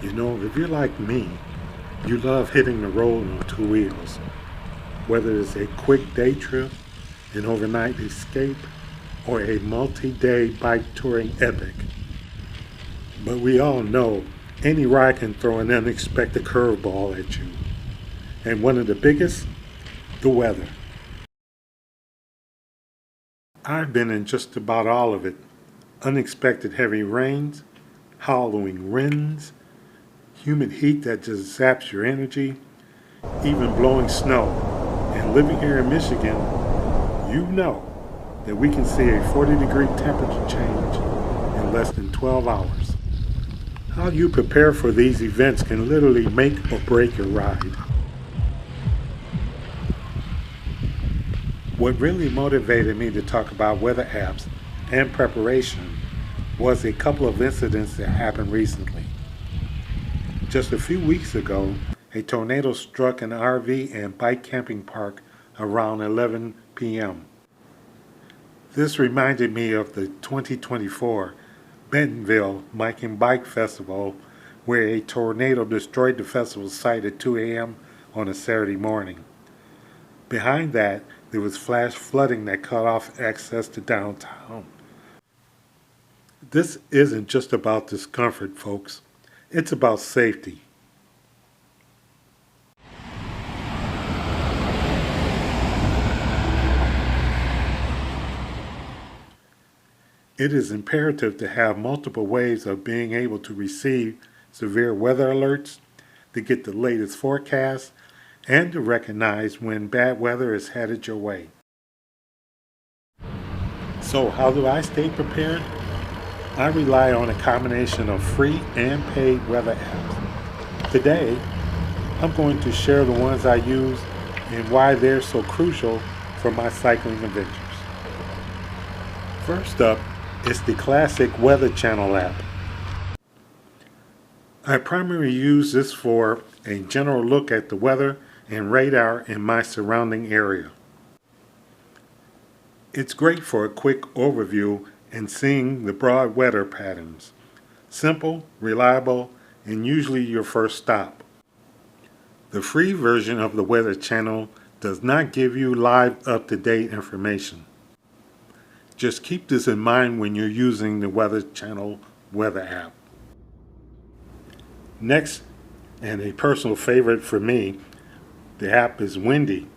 You know, if you're like me, you love hitting the road on two wheels, whether it's a quick day trip, an overnight escape, or a multi day bike touring epic. But we all know any ride can throw an unexpected curveball at you. And one of the biggest, the weather. I've been in just about all of it. Unexpected heavy rains, howling winds, humid heat that just zaps your energy, even blowing snow. And living here in Michigan, you know that we can see a 40-degree temperature change in less than 12 hours. How you prepare for these events can literally make or break your ride. What really motivated me to talk about weather apps and preparation was a couple of incidents that happened recently. Just a few weeks ago, a tornado struck an RV and bike camping park around 11 p.m. This reminded me of the 2024 Bentonville Bike and Bike Festival, where a tornado destroyed the festival site at 2 a.m. on a Saturday morning. Behind that, there was flash flooding that cut off access to downtown. This isn't just about discomfort, folks. It's about safety. It is imperative to have multiple ways of being able to receive severe weather alerts, to get the latest forecasts, and to recognize when bad weather is headed your way. So, how do I stay prepared? I rely on a combination of free and paid weather apps. Today, I'm going to share the ones I use and why they're so crucial for my cycling adventures. First up is the classic Weather Channel app. I primarily use this for a general look at the weather and radar in my surrounding area. It's great for a quick overview and seeing the broad weather patterns. Simple, reliable, and usually your first stop. The free version of the Weather Channel does not give you live up-to-date information. Just keep this in mind when you're using the Weather Channel weather app. Next, and a personal favorite for me, the app is Windy.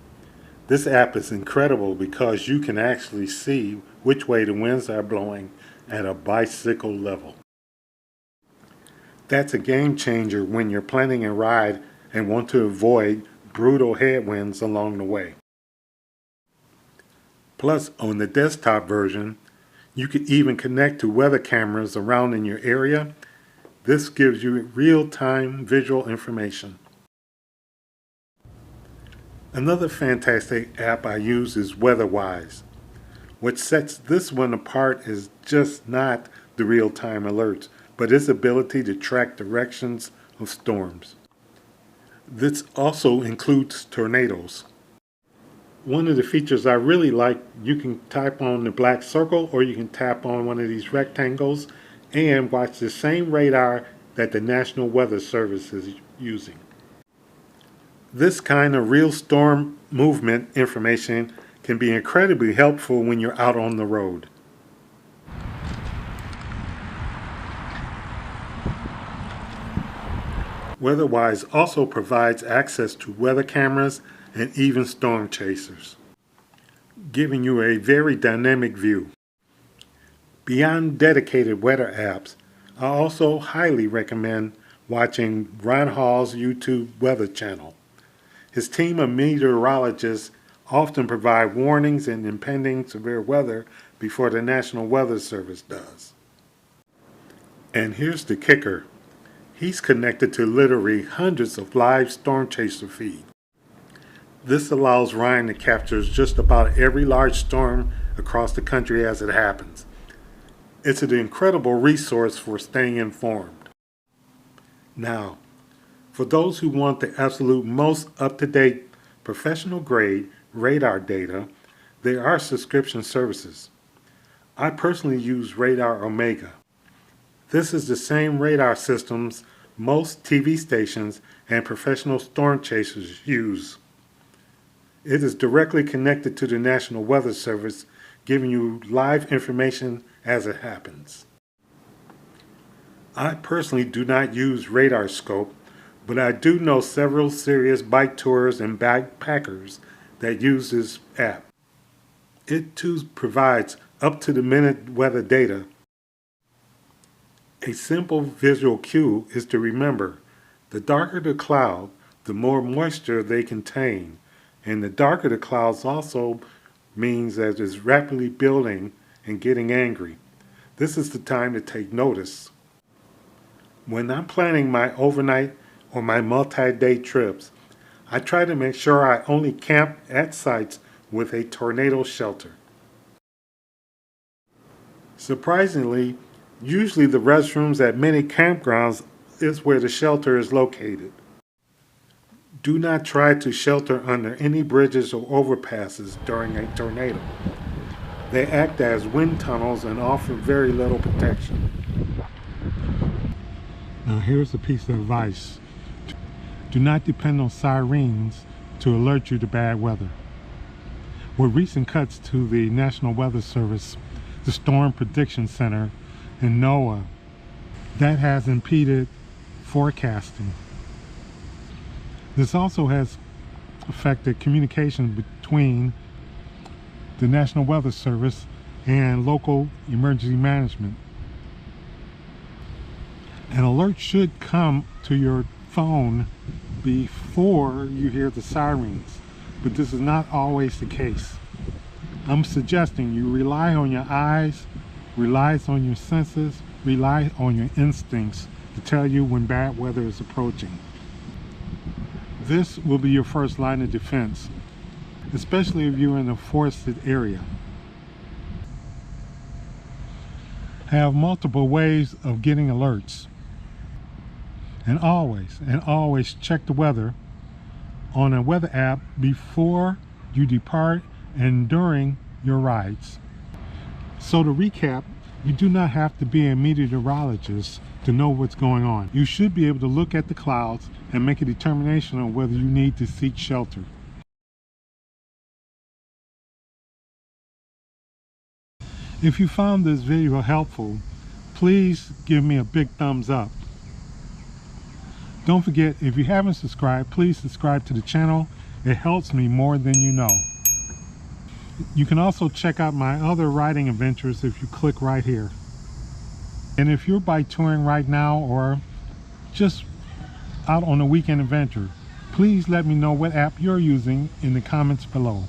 This app is incredible because you can actually see which way the winds are blowing at a bicycle level. That's a game changer when you're planning a ride and want to avoid brutal headwinds along the way. Plus, on the desktop version, you can even connect to weather cameras around in your area. This gives you real-time visual information. Another fantastic app I use is Weatherwise. What sets this one apart is just not the real-time alerts, but its ability to track directions of storms. This also includes tornadoes. One of the features I really like, you can type on the black circle or you can tap on one of these rectangles and watch the same radar that the National Weather Service is using. This kind of real storm movement information can be incredibly helpful when you're out on the road. Weatherwise also provides access to weather cameras and even storm chasers, giving you a very dynamic view. Beyond dedicated weather apps, I also highly recommend watching Ron Hall's YouTube Weather Channel. His team of meteorologists often provide warnings and impending severe weather before the National Weather Service does. And here's the kicker. He's connected to literally hundreds of live storm chaser feeds. This allows Ryan to capture just about every large storm across the country as it happens. It's an incredible resource for staying informed. Now, for those who want the absolute most up-to-date professional-grade radar data, there are subscription services. I personally use Radar Omega. This is the same radar systems most TV stations and professional storm chasers use. It is directly connected to the National Weather Service, giving you live information as it happens. I personally do not use Radar Scope, but I do know several serious bike tours and backpackers that use this app. It too provides up-to-the-minute weather data. A simple visual cue is to remember, the darker the cloud, the more moisture they contain, and the darker the clouds also means that it's rapidly building and getting angry. This is the time to take notice. When I'm planning my overnight or my multi-day trips, I try to make sure I only camp at sites with a tornado shelter. Surprisingly, usually the restrooms at many campgrounds is where the shelter is located. Do not try to shelter under any bridges or overpasses during a tornado. They act as wind tunnels and offer very little protection. Now here's a piece of advice. Do not depend on sirens to alert you to bad weather. With recent cuts to the National Weather Service, the Storm Prediction Center, and NOAA, that has impeded forecasting. This also has affected communication between the National Weather Service and local emergency management. An alert should come to your phone before you hear the sirens, but this is not always the case. I'm suggesting you rely on your eyes, rely on your senses, rely on your instincts to tell you when bad weather is approaching. This will be your first line of defense, especially if you're in a forested area. Have multiple ways of getting alerts. And always check the weather on a weather app before you depart and during your rides. So to recap, you do not have to be a meteorologist to know what's going on. You should be able to look at the clouds and make a determination on whether you need to seek shelter. If you found this video helpful, please give me a big thumbs up. Don't forget, if you haven't subscribed, please subscribe to the channel. It helps me more than you know. You can also check out my other riding adventures if you click right here. And if you're bike touring right now or just out on a weekend adventure, please let me know what app you're using in the comments below.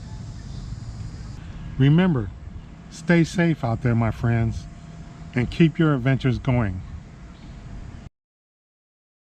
Remember, stay safe out there, my friends, and keep your adventures going.